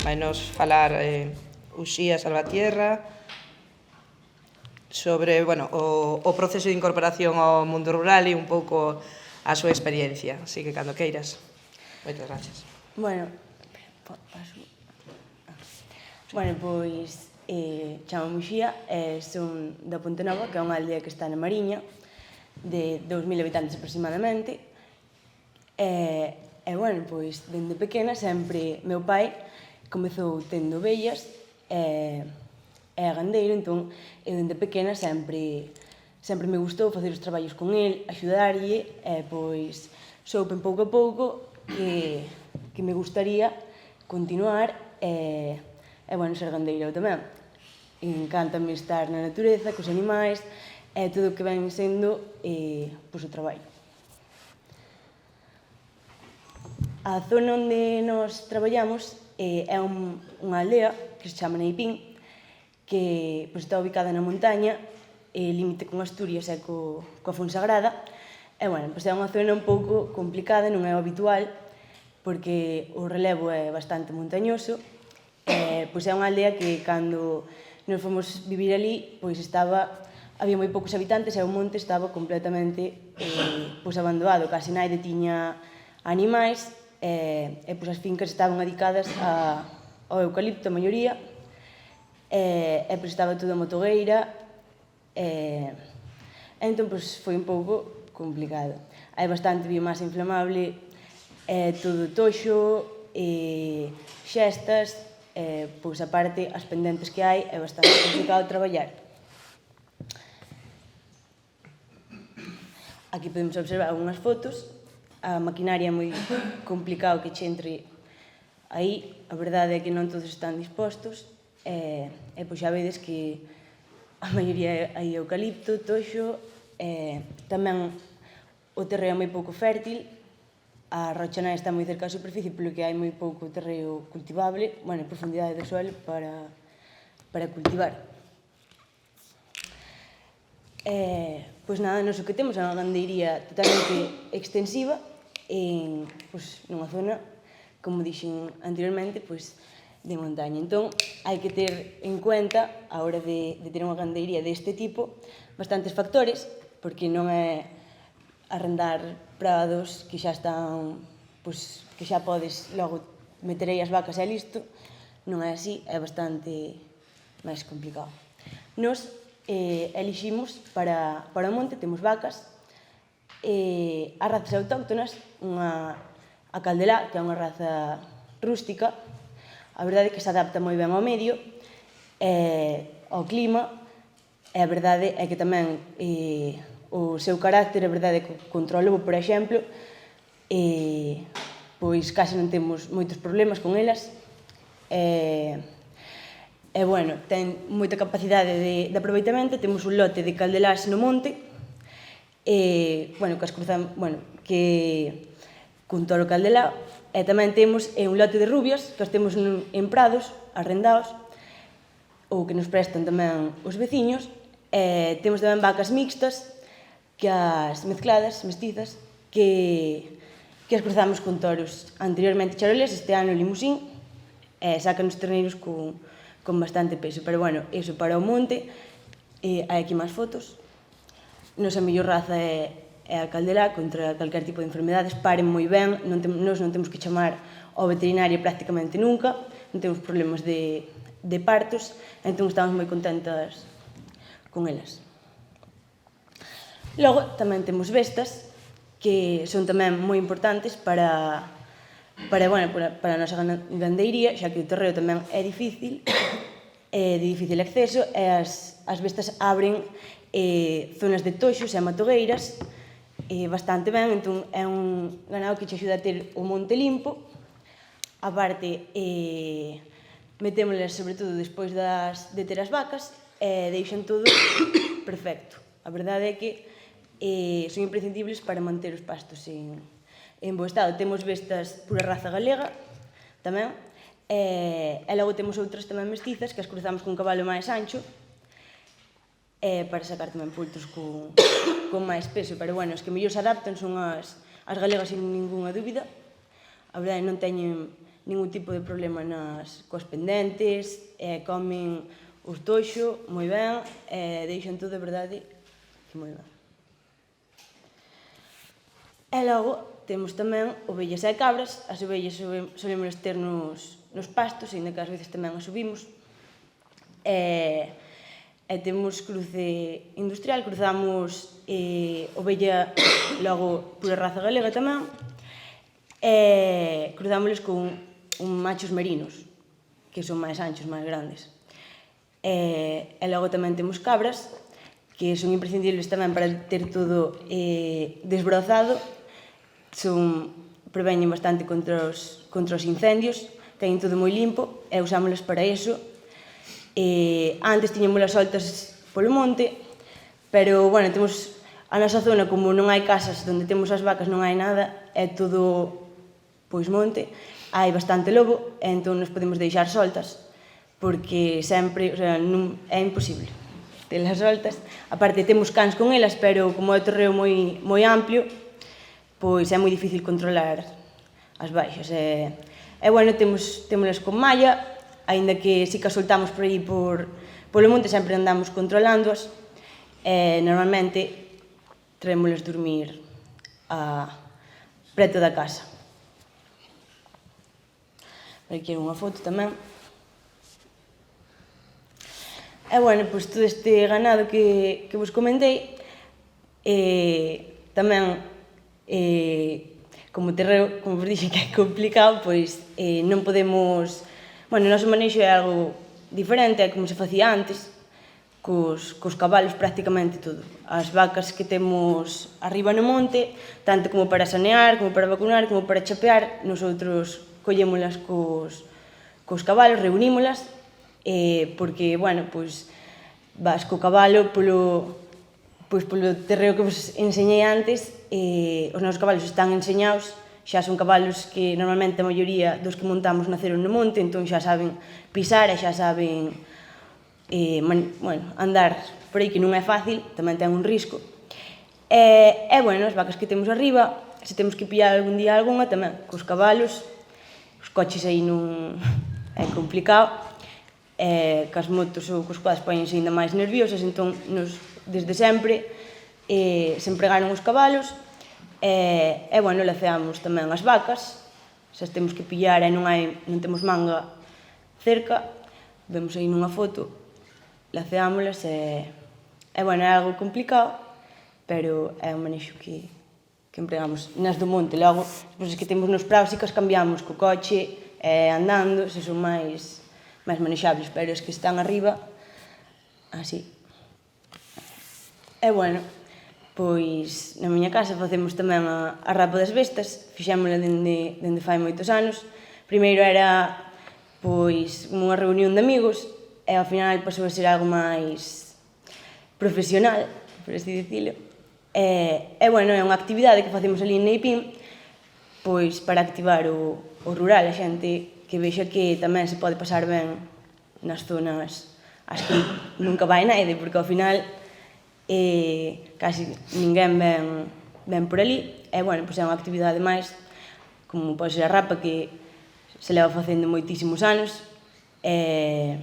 vai nos falar Uxía Salvatierra sobre o proceso de incorporación ao mundo rural e un pouco a súa experiencia. Así que, cando queiras. Moitas gracias. Bueno, pois chamo Uxía, son da Ponte Nova, que é unha aldea que está na Mariña, de 2000 habitantes aproximadamente. Pois, dende pequena, sempre meu pai comezou tendo ovellas e gandeiro, entón, eu dende pequena sempre me gustou facer os traballos con el, axudarlle, e, pois, soupen pouco a pouco que me gustaría continuar e ser gandeira eu tamén. Encántame estar na natureza, cos animais, e todo o que ven sendo o traballo. A zona onde nos traballamos é unha aldea que se chama Neipín, que está ubicada na montaña, límite con Asturias e coa Fonsagrada. É unha zona un pouco complicada, non é o habitual, porque o relevo é bastante montañoso. É unha aldea que, cando nos fomos vivir ali, había moi poucos habitantes e o monte estaba completamente abandonado, casi naide tiña animais, e as fincas estaban dedicadas ao eucalipto, a maioría, e estaba toda a motogueira, entón foi un pouco complicado. Hai bastante biomasa inflamable, todo toxo, xestas, aparte as pendentes que hai, é bastante complicado traballar. Aquí podemos observar algunhas fotos. A maquinaria é moi complicado que che entre aí. A verdade é que non todos están dispostos. Xa vedes que a maioría hai eucalipto, toxo. Tamén o terreo é moi pouco fértil. A rocha nai está moi cerca da superficie, polo que hai moi pouco terreo cultivable, profundidade do suelo para cultivar. Nada, nos o que temos é unha gandeiría totalmente extensiva nunha zona, como dixen anteriormente, de montaña. Entón, hai que ter en cuenta, a hora de ter unha gandeiría deste tipo, bastantes factores, porque non é arrendar prados que xa están, que xa podes logo meter aí as vacas e listo. Non é así, é bastante máis complicado. Nos eliximos para o monte, temos vacas, as razas autóctonas, a caldelá, que é unha raza rústica. A verdade é que se adapta moi ben ao medio, ao clima, e a verdade é que tamén o seu carácter, a verdade é que contra o lobo, por exemplo, case non temos moitos problemas con elas. Ten moita capacidade de aproveitamento. Temos un lote de caldelás no monte, que as cruzamos, con toro caldelá, e tamén temos un lote de rubias, que as temos en prados, arrendados, ou que nos prestan tamén os veciños. Temos tamén vacas mixtas, que as mezcladas, mestizas, que as cruzamos con toros anteriormente charolés, este ano limusín, e sacan os terneiros con bastante peso. Pero, iso para o monte. Hai aquí máis fotos. Nosa mellor raza é a caldelá, contra calquer tipo de enfermedades. Paren moi ben, nos non temos que chamar ao veterinario prácticamente nunca, non temos problemas de partos, entón estamos moi contentas con elas. Logo, tamén temos bestas, que son tamén moi importantes para a nosa gandeiría, xa que o terreo tamén é difícil, de difícil acceso, e as bestas abren zonas de toxos e matogueiras bastante ben. Entón, é un ganado que che axuda a ter o monte limpo. A parte, metémolas, sobre todo, despois de ter as vacas, e deixan todo perfecto. A verdade é que son imprescindibles para manter os pastos en bo estado. Temos bestas pura raza galega tamén, e logo temos outras tamén mestizas, que as cruzamos con cabalo máis ancho, para sacar tamén pultos con máis peso. Pero, as que mellor se adaptan son as galegas, sin ninguna dúbida. A verdade, non teñen ningún tipo de problema coas pendentes, comen os toxo moi ben, deixan todo, de verdade, que moi ben. E logo temos tamén ovellas e cabras. As ovellas solemos ter nos pastos, ainda que ás veces tamén as subimos. E temos cruce industrial, cruzamos ovella logo pura raza galega tamén, e cruzámosles con machos merinos, que son máis anchos, máis grandes. E logo tamén temos cabras, que son imprescindibles tamén para ter todo desbrozado. Preveñen bastante contra os incendios, teñen todo moi limpo e usámolas para iso. Antes tiñámolas soltas polo monte, pero, bueno, temos a nosa zona, como non hai casas onde temos as vacas, non hai nada, é todo, pois, monte, hai bastante lobo, e entón nos podemos deixar soltas, porque sempre, o sea, non, é imposible telas soltas. Aparte, temos cans con elas, pero como é o terreo moi amplio, pois é moi difícil controlar as baixas. E, bueno, témolas con malla, aínda que si que as soltamos por aí polo monte, sempre andamos controlándoas, e normalmente traémolas dormir preto da casa. Aquí hai unha foto tamén. E, bueno, pois todo este ganado que vos comentei, tamén, como terreo, como vos dixen que é complicado, pois non podemos... Bueno, o noso manexo é algo diferente, é como se facía antes, cos cabalos prácticamente todo. As vacas que temos arriba no monte, tanto como para sanear, como para vacunar, como para chapear, nosotros collémolas cos cabalos, reunímolas, porque, bueno, pois vas co cabalo polo terreo que vos enseñei antes. Os nosos cabalos están enseñados, xa son cabalos que normalmente a maioría dos que montamos naceron no monte, entón xa saben pisar e xa saben andar por aí, que non é fácil, tamén ten un risco. E, bueno, as vacas que temos arriba, se temos que pillar algún día algunha, tamén, cos cabalos, os coches aí non é complicado, cas motos ou cos quads poñense ainda máis nerviosas, entón, desde sempre, se empregaron os cabalos, e, bueno, laceamos tamén as vacas, se as temos que pillar e non temos manga cerca, vemos aí nunha foto, laceámolas e, bueno, é algo complicado, pero é un manexo que empregamos nas do monte. Logo, as cousas que temos nos praos, sí que as cambiamos co coche, andando, se son máis manexables, pero as que están arriba, así. E, bueno, pois na miña casa facemos tamén a rapa das bestas, fixémola dende fai moitos anos. Primeiro era, pois, unha reunión de amigos, e ao final pasou a ser algo máis profesional, por así dicilo. E, bueno, é unha actividade que facemos ali en Neipín, pois, para activar o rural, a xente que vexa que tamén se pode pasar ben nas zonas as que nunca vai naide, porque ao final casi ninguén ven por ali. E, bueno, pois é unha actividade máis, como pode ser a rapa, que se leva facendo moitísimos anos, e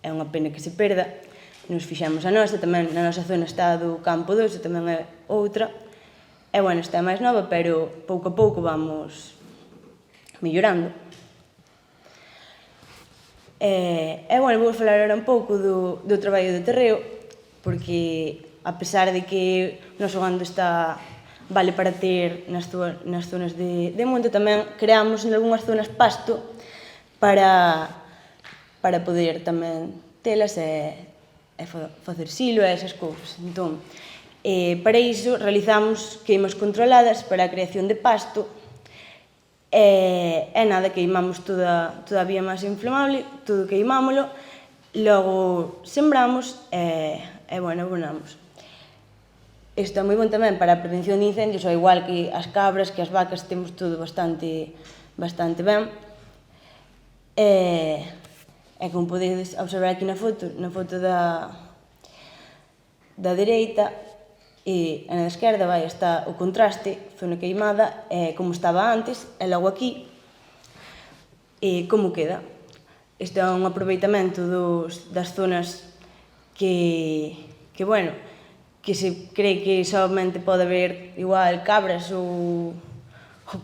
é unha pena que se perda. Nos fixemos a nosa, tamén na nosa zona está do Campo 2, tamén é outra. E, bueno, esta é máis nova, pero pouco a pouco vamos mellorando. E, bueno, vou falar agora un pouco do traballo do terreo, porque, a pesar de que o noso gando vale para ter nas zonas de monte, tamén creamos en algunhas zonas pasto para poder tamén telas e facer silo e esas cousas. Entón, para iso realizamos queimas controladas para a creación de pasto, e nada, queimamos toda a vía máis inflamable, todo queimámolo, logo sembramos e, bueno, abonamos. Isto é moi bon tamén para a prevención de incendios, ao igual que as cabras, que as vacas, temos todo bastante ben. E como podedes observar aquí na foto da dereita e na esquerda está o contraste, zona queimada, como estaba antes, e logo aquí E como queda? Este é un aproveitamento das zonas que se cree que somente pode haber igual cabras ou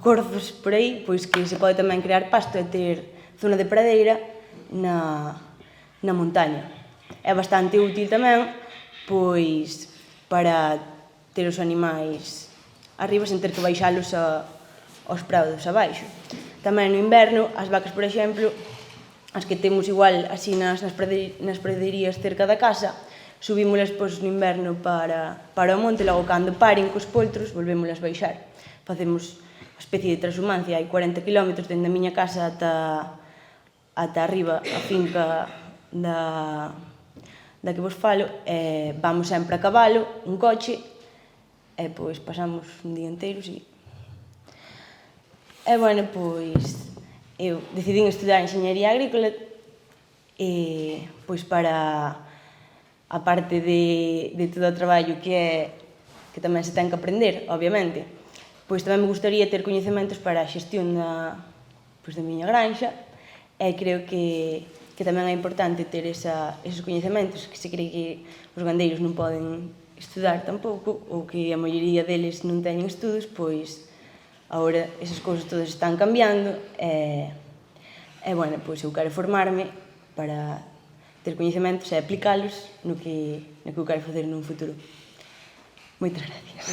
corzos por aí, pois que se pode tamén crear pasto e ter zona de pradeira na montaña. É bastante útil tamén, pois, para ter os animais arriba sen ter que baixalos aos prados abaixo. Tamén no inverno, as vacas, por exemplo, as que temos igual así nas pradeirías cerca da casa, subímolas no inverno para o monte, logo cando paren cos poltros, volvémolas baixar. Facemos unha especie de transhumancia, hai 40 km dende a miña casa ata arriba, a finca da que vos falo, vamos sempre a cabalo, un coche, e pois pasamos un día inteiro, sí. E, bueno, pois, eu decidín estudar Enxeñería Agrícola pois para, a parte de todo o traballo que tamén se ten que aprender, obviamente, pois tamén me gustaría ter coñecementos para a xestión da miña granxa, e creo que tamén é importante ter esos coñecementos, que se cree que os gandeiros non poden estudar tampouco, ou que a maioría deles non teñen estudos, pois agora esas cousas todas están cambiando e, bueno, pois eu quero formarme para ter coñecementos e aplicalos no que eu quero facer nun futuro. Moitas gracias.